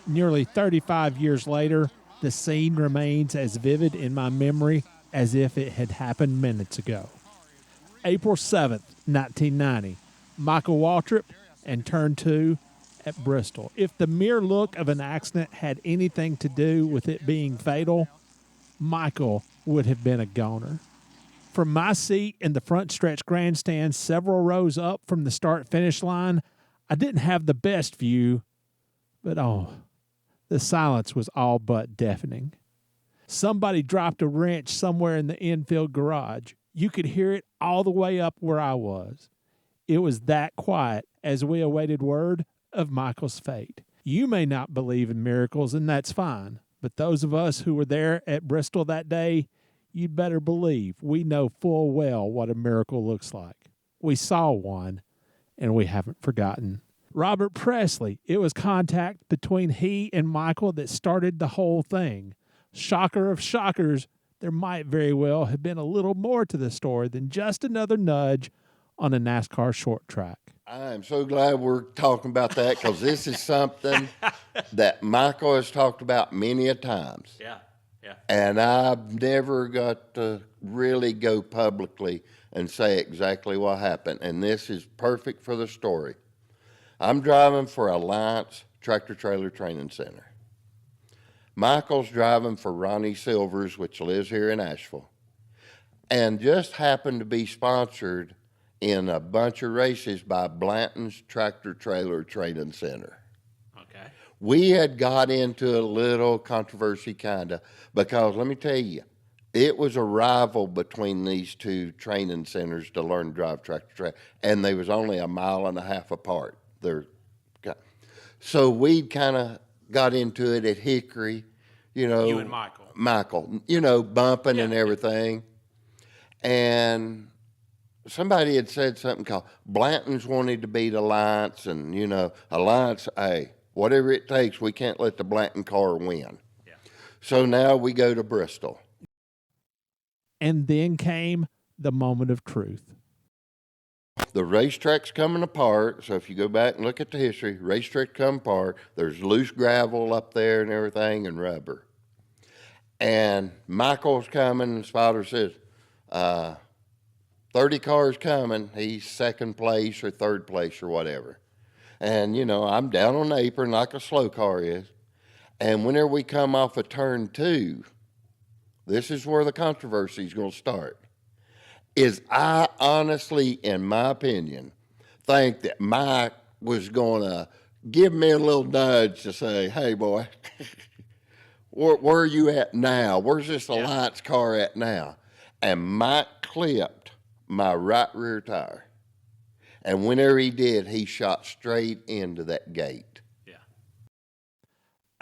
Nearly 35 years later, the scene remains as vivid in my memory as if it had happened minutes ago. April 7th, 1990, Micahel Waltrip and Turn 2 at Bristol. If the mere look of an accident had anything to do with it being fatal, Micahel would have been a goner. From my seat in the front stretch grandstand several rows up from the start-finish line, I didn't have the best view, but the silence was all but deafening. Somebody dropped a wrench somewhere in the infield garage. You could hear it all the way up where I was. It was that quiet as we awaited word of Michael's fate. You may not believe in miracles, and that's fine. But those of us who were there at Bristol that day, you'd better believe we know full well what a miracle looks like. We saw one, and we haven't forgotten. Robert Pressley, it was contact between he and Micahel that started the whole thing. Shocker of shockers, there might very well have been a little more to the story than just another nudge on a NASCAR short track. I am so glad we're talking about that because this is something that Micahel has talked about many a times. Yeah. And I've never got to really go publicly and say exactly what happened. And this is perfect for the story. I'm driving for Alliance Tractor Trailer Training Center. Michael's driving for Ronnie Silvers, which lives here in Asheville, and just happened to be sponsored in a bunch of races by Blanton's Tractor Trailer Training Center. Okay. We had got into a little controversy kinda, because let me tell you, it was a rival between these two training centers to learn to drive tractor trailer, and they was only a mile and a half apart. So we kind of got into it at Hickory, You and Micahel. Micahel, bumping and everything. And somebody had said something called Blanton's wanted to beat Alliance, and, Alliance, hey, whatever it takes, we can't let the Blanton car win. Yeah. So now we go to Bristol. And then came the moment of truth. The racetrack's coming apart, so if you go back and look at the history, racetrack come apart, there's loose gravel up there and everything and rubber. And Michael's coming, and Spider says, 30 cars coming, he's second place or third place or whatever. And, I'm down on the apron like a slow car is. And whenever we come off of turn 2, this is where the controversy is going to start. I honestly, in my opinion, think that Mike was going to give me a little nudge to say, hey, boy, where are you at now? Where's this Alliance car at now? And Mike clipped my right rear tire. And whenever he did, he shot straight into that gate.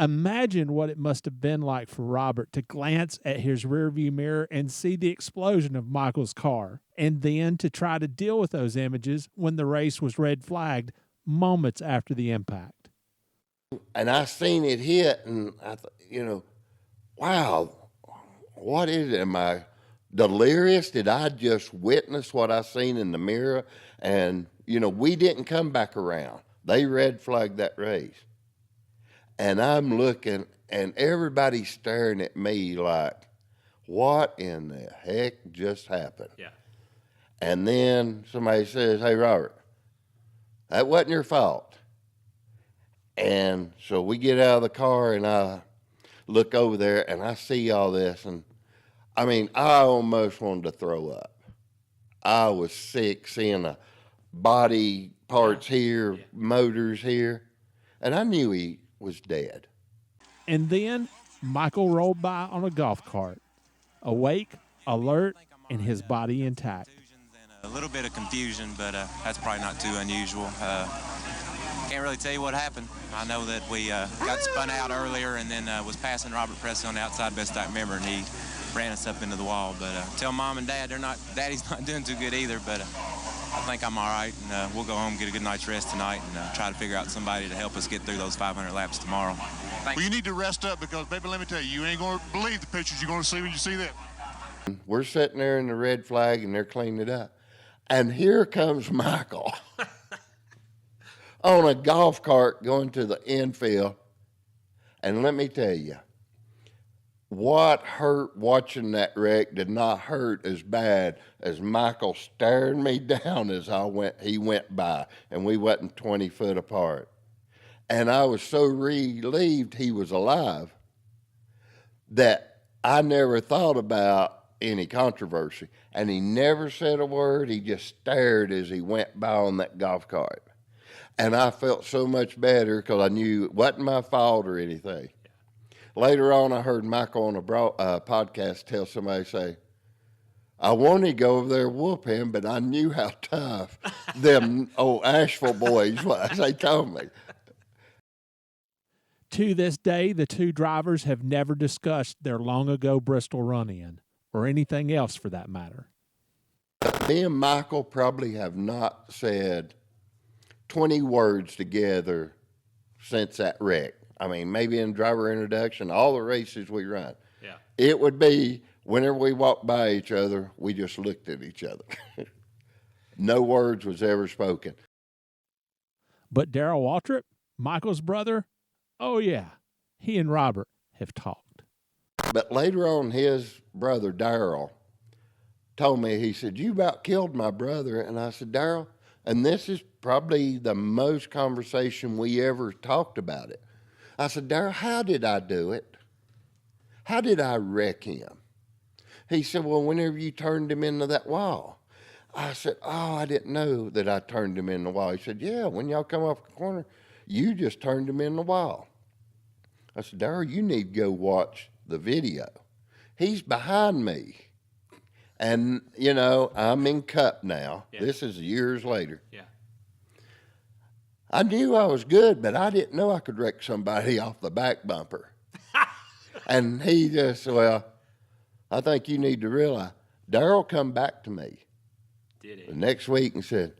Imagine what it must have been like for Robert to glance at his rearview mirror and see the explosion of Michael's car, and then to try to deal with those images when the race was red flagged moments after the impact. And I seen it hit, and I thought, wow, what is it? Am I delirious? Did I just witness what I seen in the mirror? And, we didn't come back around. They red flagged that race. And I'm looking, and everybody's staring at me like, what in the heck just happened? Yeah. And then somebody says, hey, Robert, that wasn't your fault. And so we get out of the car, and I look over there, and I see all this. And, I almost wanted to throw up. I was sick seeing the body parts here, motors here. And I knew he was dead. And then Micahel rolled by on a golf cart, awake, alert, and his body intact. A little bit of confusion, but that's probably not too unusual. Can't really tell you what happened. I know that we got spun out earlier and then was passing Robert Pressley on the outside, best I remember, and he ran us up into the wall. But tell Mom and Dad Daddy's not doing too good either, but I think I'm all right, and we'll go home, get a good night's rest tonight, and try to figure out somebody to help us get through those 500 laps tomorrow. Well, you need to rest up because, baby, let me tell you, you ain't going to believe the pictures you're going to see when you see that. We're sitting there in the red flag, and they're cleaning it up. And here comes Micahel on a golf cart going to the infield. And let me tell you, what hurt watching that wreck did not hurt as bad as Michael staring me down as he went by, and we wasn't 20 foot apart. And I was so relieved he was alive that I never thought about any controversy. And he never said a word. He just stared as he went by on that golf cart. And I felt so much better because I knew it wasn't my fault or anything. Later on, I heard Michael on a podcast tell somebody, say, I wanted to go over there and whoop him, but I knew how tough them old Asheville boys was. They told me. To this day, the two drivers have never discussed their long-ago Bristol run-in, or anything else for that matter. Me and Michael probably have not said 20 words together since that wreck. I mean, maybe in driver introduction, all the races we run. Yeah. It would be whenever we walked by each other, we just looked at each other. No words was ever spoken. But Darrell Waltrip, Michael's brother, oh yeah, he and Robert have talked. But later on, his brother, Darrell, told me, he said, you about killed my brother. And I said, Darrell, and this is probably the most conversation we ever talked about it. I said, Darrell, how did I do it? How did I wreck him? He said, well, whenever you turned him into that wall. I said, oh, I didn't know that I turned him in the wall. He said, yeah, when y'all come off the corner, you just turned him in the wall. I said, Darrell, you need to go watch the video. He's behind me. And, you know, I'm in Cup now. Yeah. This is years later. Yeah. I knew I was good, but I didn't know I could wreck somebody off the back bumper. And he just, well, I think you need to realize, Darrell come back to me the next week and said,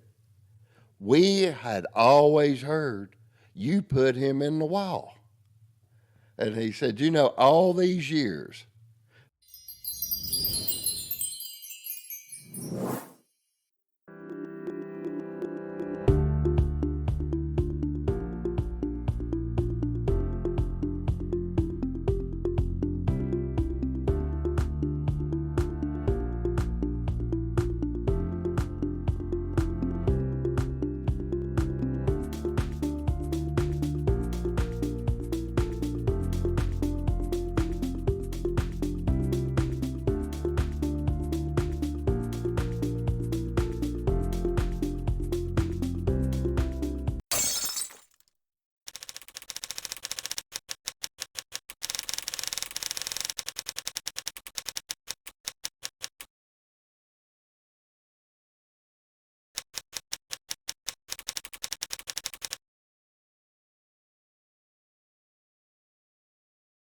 we had always heard you put him in the wall. And he said, you know, all these years,